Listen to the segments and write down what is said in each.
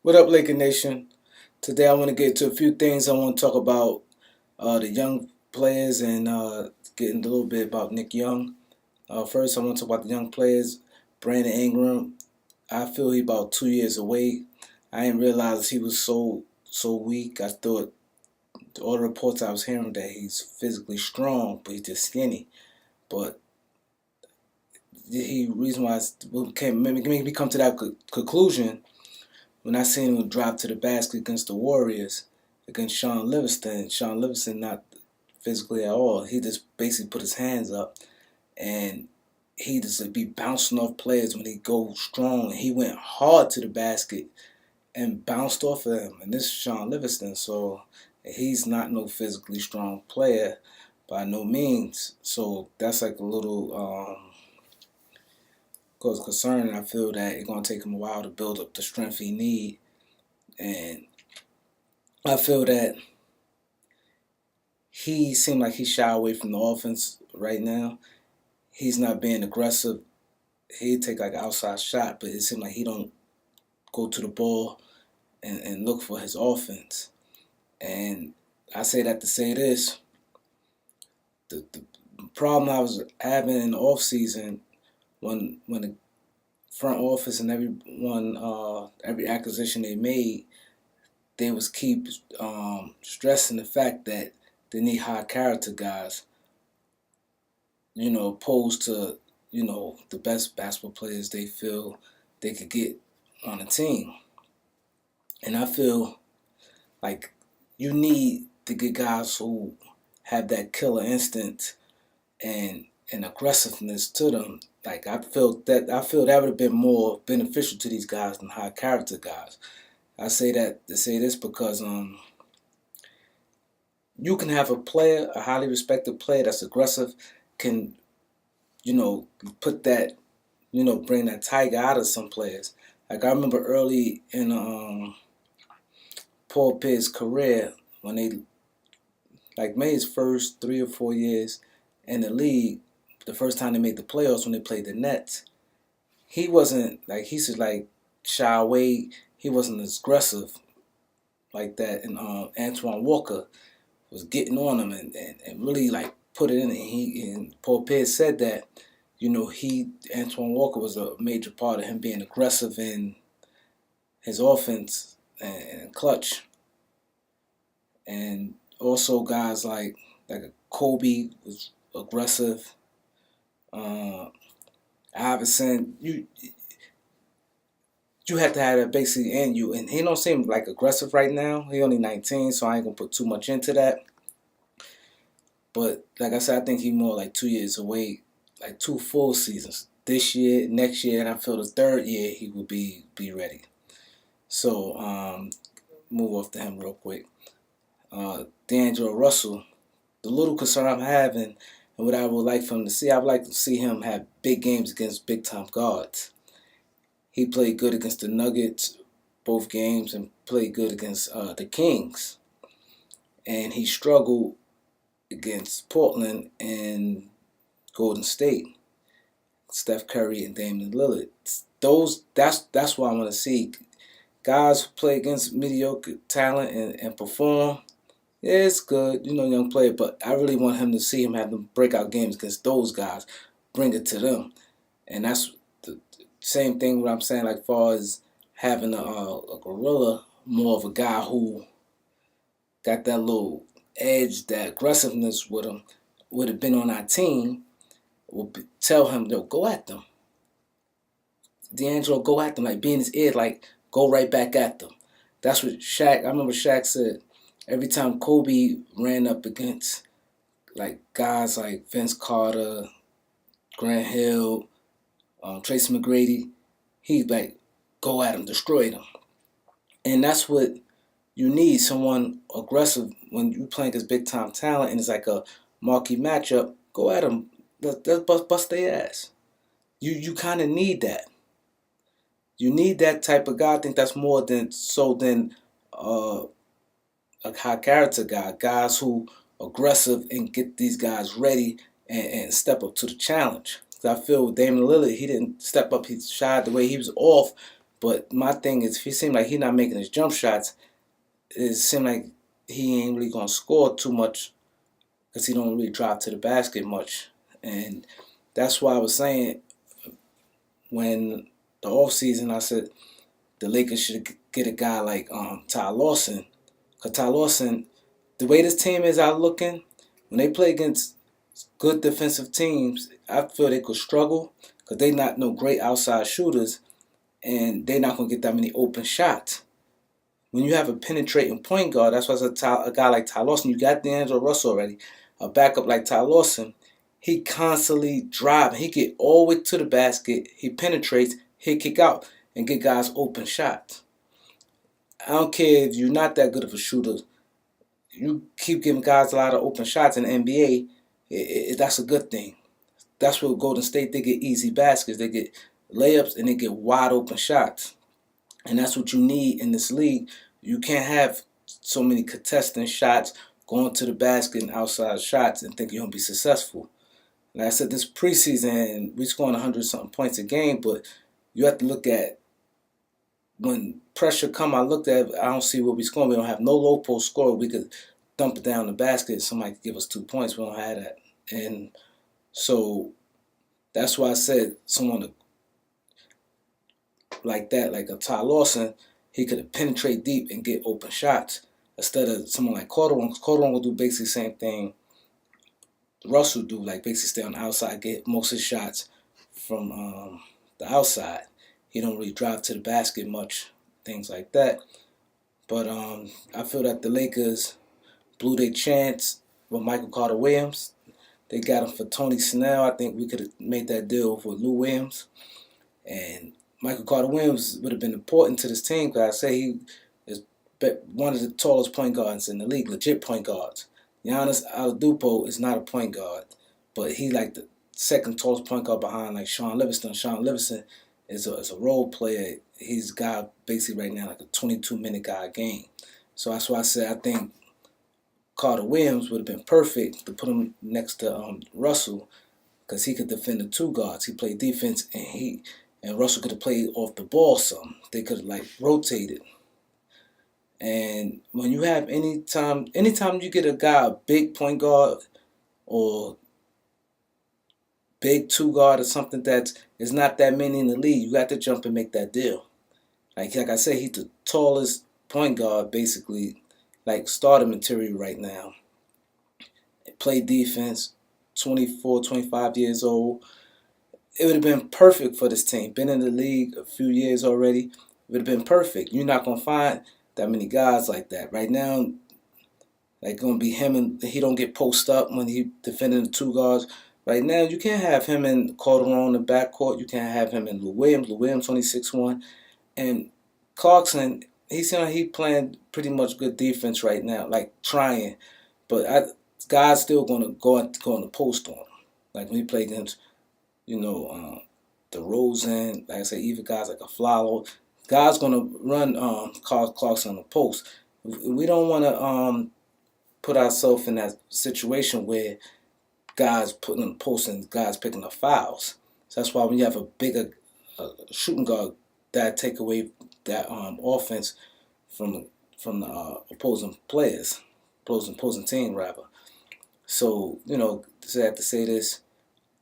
What up, Laker Nation? Today I want to get to a few things. I want to talk about the young players and getting a little bit about Nick Young. First, I want to talk about the young players. Brandon Ingram. I feel he about 2 years away. I didn't realize he was so weak. I thought all the reports I was hearing that he's physically strong, but he's just skinny. But he reason why made me come to that conclusion when I seen him drive to the basket against the Warriors, against Sean Livingston. Sean Livingston not physically at all. He just basically put his hands up and he just be bouncing off players when he goes strong. He went hard to the basket and bounced off of him. And this is Sean Livingston, so he's not no physically strong player by no means. So that's like a little cause concern. I feel that it's gonna take him a while to build up the strength he need, and I feel that he seemed like he shy away from the offense right now. He's not being aggressive. He'd take like an outside shot, but it seemed like he don't go to the ball and look for his offense. And I say that to say this: the problem I was having in the off season when the front office and everyone every acquisition they made, they was keep stressing the fact that they need high character guys, opposed to, the best basketball players they feel they could get on a team. And I feel like you need to get guys who have that killer instinct and aggressiveness to them. Like I feel that would have been more beneficial to these guys than high character guys. I say that to say this because you can have a highly respected player that's aggressive, can put that, bring that tiger out of some players. Like I remember early in Paul Pierce's career when they like made his first 3 or 4 years in the league. The first time they made the playoffs when they played the Nets, he wasn't like he should like shy away. He wasn't as aggressive like that, and Antoine Walker was getting on him and really like put it in. And Paul Pierce said that Antoine Walker was a major part of him being aggressive in his offense and clutch, and also guys like Kobe was aggressive. Iverson, you have to have that basically in you, and he don't seem like aggressive right now. He only 19, so I ain't gonna put too much into that. But like I said, I think he more like 2 years away, like 2 full seasons. This year, next year, and I feel the third year he will be ready. So move off to him real quick. D'Angelo Russell, the little concern I'm having and what I would like for him to see, I would like to see him have big games against big time guards. He played good against the Nuggets both games and played good against the Kings. And he struggled against Portland and Golden State, Steph Curry and Damian Lillard. That's what I want to see. Guys who play against mediocre talent and perform. Yeah, it's good, young player, but I really want him to see him have them breakout games against those guys, bring it to them. And that's the same thing what I'm saying, like far as having a gorilla, more of a guy who got that little edge, that aggressiveness with him, would have been on our team, tell him, yo, go at them. D'Angelo, go at them, like be in his ear, like go right back at them. That's what I remember Shaq said, every time Kobe ran up against like guys like Vince Carter, Grant Hill, Tracy McGrady, he'd like go at him, destroy them. And that's what you need, someone aggressive when you playing against big time talent and it's like a marquee matchup. Go at them, let's bust their ass. You kind of need that. You need that type of guy. I think that's more than uh, a high character guy. Guys who aggressive and get these guys ready and step up to the challenge. I feel with Damian Lillard, he didn't step up. He shied the way he was off, But my thing is, if he seemed like he not making his jump shots, it seemed like he ain't really gonna score too much because he don't really drive to the basket much. And that's why I was saying when the offseason, I said the Lakers should get a guy like Ty Lawson. Because Ty Lawson, the way this team is out looking, when they play against good defensive teams, I feel they could struggle because they not no great outside shooters and they're not going to get that many open shots. When you have a penetrating point guard, that's why I said a guy like Ty Lawson, you got D'Angelo Russell already, a backup like Ty Lawson, he constantly driving. He get all the way to the basket, he penetrates, he kick out, and get guys open shots. I don't care if you're not that good of a shooter. You keep giving guys a lot of open shots in the NBA, that's a good thing. That's what Golden State, they get easy baskets. They get layups and they get wide open shots. And that's what you need in this league. You can't have so many contesting shots, going to the basket and outside shots and think you're going to be successful. Like I said, this preseason, we scoring 100-something points a game, but you have to look at when pressure come, I don't see what we scoring. We don't have no low post score. We could dump it down the basket. Somebody could give us 2 points. We don't have that. And so that's why I said someone like that, like a Ty Lawson, he could penetrate deep and get open shots instead of someone like Calderon. Because Calderon will do basically the same thing Russell do, like basically stay on the outside, get most of his shots from the outside. He don't really drive to the basket much, things like that. But I feel that the Lakers blew their chance with Michael Carter Williams. They got him for Tony Snell. I think we could have made that deal with Lou Williams. And Michael Carter Williams would have been important to this team because I say he is one of the tallest point guards in the league, legit point guards. Giannis Antetokounmpo is not a point guard, but he like the second tallest point guard behind like Sean Livingston. Sean Livingston is a role player. He's a guy basically right now like a 22-minute guy a game. So that's why I said I think Carter Williams would have been perfect to put him next to Russell because he could defend the two guards. He played defense and Russell could have played off the ball some. They could have like rotated. And when you have anytime you get a guy, a big point guard or big two guard or something that is not that many in the league, you got to jump and make that deal. Like I said, he's the tallest point guard basically, like starter material right now. Play defense, 24, 25 years old. It would have been perfect for this team. Been in the league a few years already. It would have been perfect. You're not going to find that many guys like that. Right now, like going to be him and he don't get post up when he defending the two guards. Right now, you can't have him and Calderon in the backcourt. You can't have him and Lou Williams. Lou Williams only 6'1". And Clarkson, he seems like he playing pretty much good defense right now, like trying. But guys still going to go on the post on him. Like when he play against, DeRozan, like I said, even guys like a Flalo, guys going to run Carl Clarkson on the post. We don't want to put ourselves in that situation where guys putting on the post and guys picking up fouls. So that's why when you have a bigger shooting guard, that take away that offense from the opposing players, opposing team rather. So I have to say this.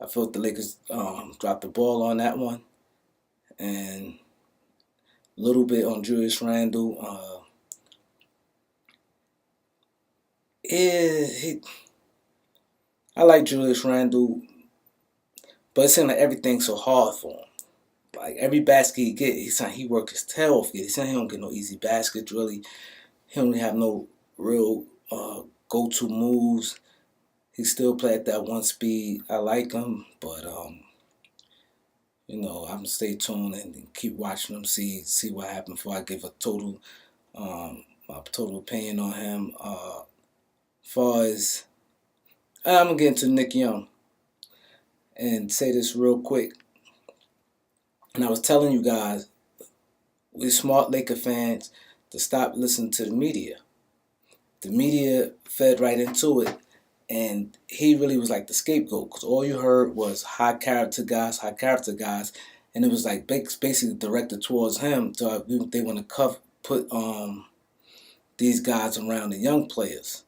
I felt the Lakers dropped the ball on that one, and a little bit on Julius Randle. I like Julius Randle, but it seems like everything's so hard for him. Like every basket he get, he work his tail off. He don't get no easy baskets really. He don't have no real go-to moves. He still play at that one speed. I like him, but I'm gonna stay tuned and keep watching him, see what happens before I give a total my total opinion on him. Far as I'm gonna get into Nick Young and say this real quick. And I was telling you guys, we smart Laker fans, to stop listening to the media. The media fed right into it. And he really was like the scapegoat because all you heard was high character guys. and it was like basically directed towards him. So they want to put these guys around the young players.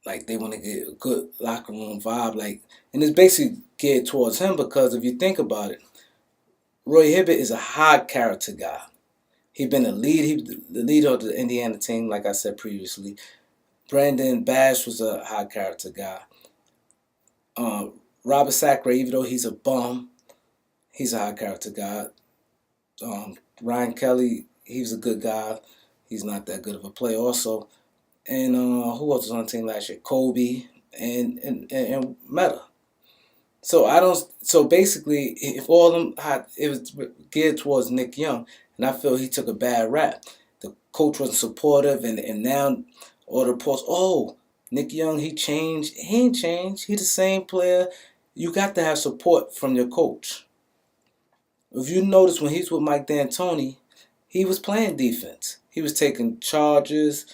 Like they want to get a good locker room vibe. Like, and it's basically geared towards him because if you think about it, Roy Hibbert is a high character guy. He been a lead. He was the leader of the Indiana team, like I said previously. Brandon Bash was a high character guy. Robert Sacre, even though he's a bum, he's a high character guy. Ryan Kelly, he was a good guy. He's not that good of a player, also. And who else was on the team last year? Kobe and Meta. So I don't. So basically, if all of them had, it was geared towards Nick Young, and I feel he took a bad rap. The coach wasn't supportive, and now all the reports. Oh, Nick Young, he changed. He ain't changed. He the same player. You got to have support from your coach. If you notice when he's with Mike D'Antoni, he was playing defense. He was taking charges,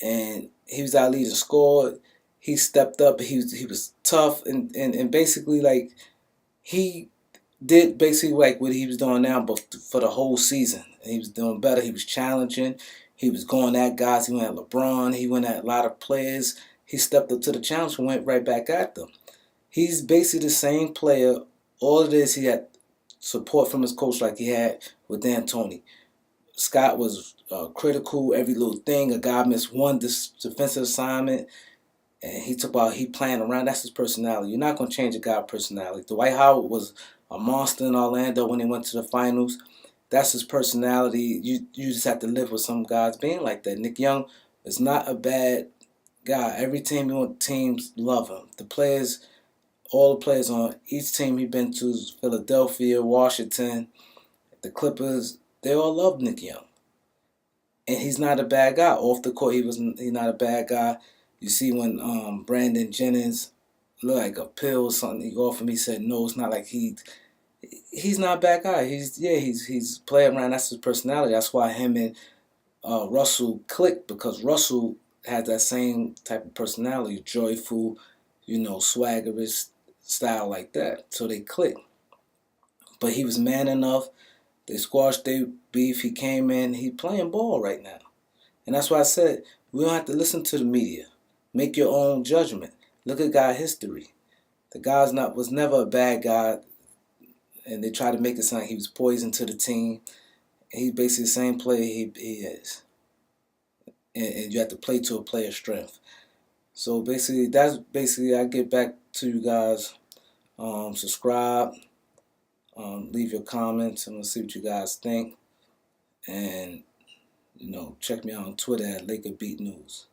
and he was our leading scorer. He stepped up. He was tough, and basically like he did basically like what he was doing now, but for the whole season. And he was doing better. He was challenging. He was going at guys. He went at LeBron. He went at a lot of players. He stepped up to the challenge and went right back at them. He's basically the same player. All it is, he had support from his coach like he had with D'Antoni. Scott was critical, every little thing. A guy missed one defensive assignment, and he playing around. That's his personality. You're not going to change a guy's personality. Dwight Howard was a monster in Orlando when they went to the finals. That's his personality. You just have to live with some guys being like that. Nick Young is not a bad guy. Every teams love him. All the players on each team he's been to, Philadelphia, Washington, the Clippers, they all love Nick Young. And he's not a bad guy. Off the court, he's not a bad guy. You see when Brandon Jennings looked like a pill or something, he offered me, he said no, it's not like he's not a bad guy. He's playing around. That's his personality. That's why him and Russell clicked, because Russell had that same type of personality, joyful, swaggerous style like that. So they clicked. But he was man enough. They squashed their beef. He came in. He playing ball right now. And that's why I said we don't have to listen to the media. Make your own judgment. Look at guy history. The guy's was never a bad guy, and they try to make it sound like he was poison to the team. He's basically the same player he is. And you have to play to a player's strength. So basically I get back to you guys. Subscribe. Leave your comments. I'm going to see what you guys think. And, check me out on Twitter at Laker Beat News.